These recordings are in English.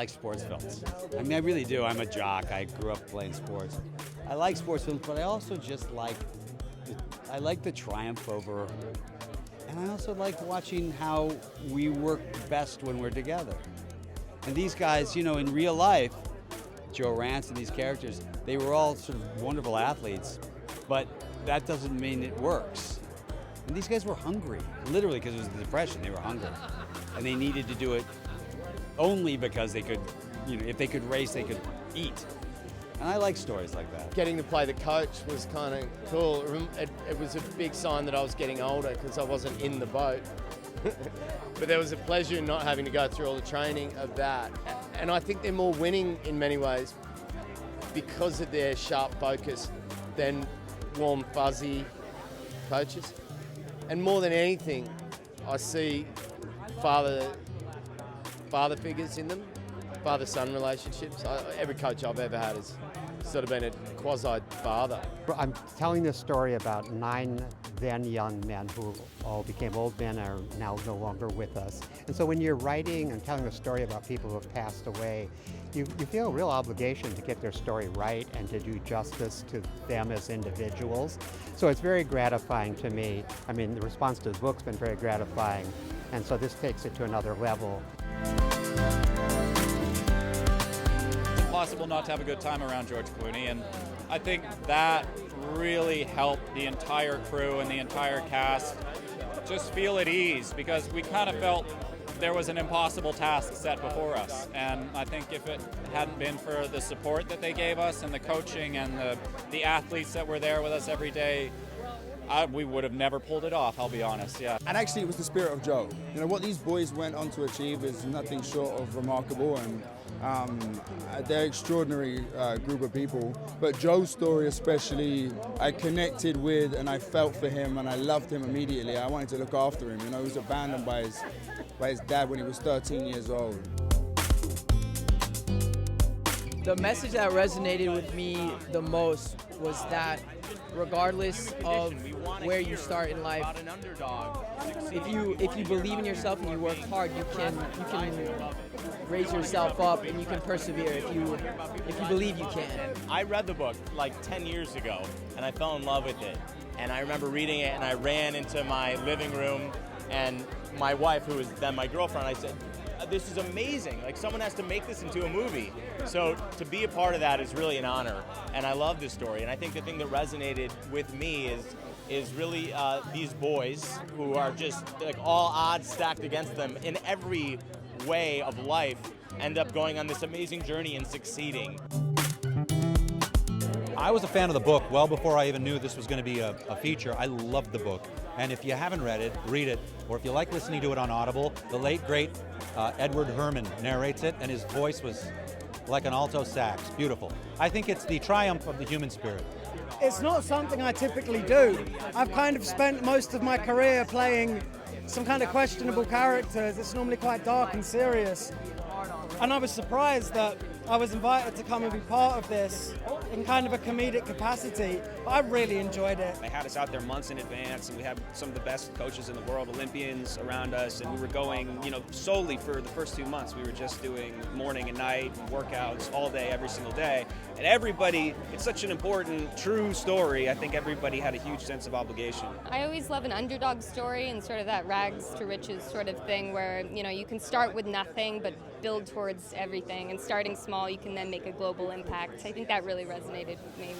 like sports films. I mean, I really do. I'm a jock. I grew up playing sports. I like sports films, but I also just like the triumph over, and I also like watching how we work best when we're together. And these guys, you know, in real life, Joe Rance and these characters, they were all sort of wonderful athletes, but that doesn't mean it works. And these guys were hungry, literally, because it was the Depression. They were hungry, and they needed to do it only because they could, you know, if they could race, they could eat. And I like stories like that. Getting to play the coach was kind of cool. It was a big sign that I was getting older because I wasn't in the boat. But there was a pleasure in not having to go through all the training of that. And I think they're more winning in many ways because of their sharp focus than warm, fuzzy coaches. And more than anything, I see father figures in them, father-son relationships. Every coach I've ever had has sort of been a quasi-father. I'm telling this story about 9 then young men who all became old men and are now no longer with us. And so when you're writing and telling a story about people who have passed away, you feel a real obligation to get their story right and to do justice to them as individuals. So it's very gratifying to me. I mean, the response to the book's been very gratifying, and so this takes it to another level. It's impossible not to have a good time around George Clooney, and I think that really helped the entire crew and the entire cast just feel at ease, because we kind of felt there was an impossible task set before us. And I think if it hadn't been for the support that they gave us and the coaching and the athletes that were there with us every day, we would have never pulled it off, I'll be honest, yeah. And actually it was the spirit of Joe. You know, what these boys went on to achieve is nothing short of remarkable, and they're an extraordinary group of people. But Joe's story especially, I connected with and I felt for him and I loved him immediately. I wanted to look after him. You know, he was abandoned by his dad when he was 13 years old. The message that resonated with me the most was that regardless of where you start in life, if you believe in yourself and you work hard, you can raise yourself up and you can persevere if you believe you can. I read the book like 10 years ago and I fell in love with it. And I remember reading it and I ran into my living room, and my wife, who was then my girlfriend, I said, "This is amazing. Like, someone has to make this into a movie." So to be a part of that is really an honor, and I love this story. And I think the thing that resonated with me is really these boys who are just like all odds stacked against them in every way of life, end up going on this amazing journey and succeeding. I was a fan of the book well before I even knew this was going to be a feature. I loved the book. And if you haven't read it, read it. Or if you like listening to it on Audible, the late, great Edward Herman narrates it, and his voice was like an alto sax. Beautiful. I think it's the triumph of the human spirit. It's not something I typically do. I've kind of spent most of my career playing some kind of questionable characters. It's normally quite dark and serious. And I was surprised that I was invited to come and be part of this in kind of a comedic capacity, but I really enjoyed it. They had us out there months in advance, and we had some of the best coaches in the world, Olympians around us, and we were going, you know, solely for the first 2 months. We were just doing morning and night workouts all day, every single day. And everybody, it's such an important, true story. I think everybody had a huge sense of obligation. I always love an underdog story and sort of that rags to riches sort of thing where, you know, you can start with nothing but build towards everything, and starting small, you can then make a global impact. I think that really resonated with me.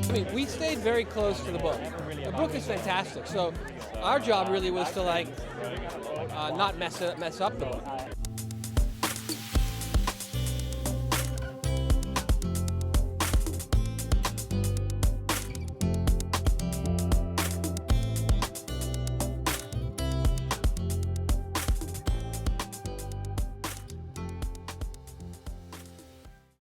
I mean, we stayed very close to the book. The book is fantastic, so our job really was to not mess up the book.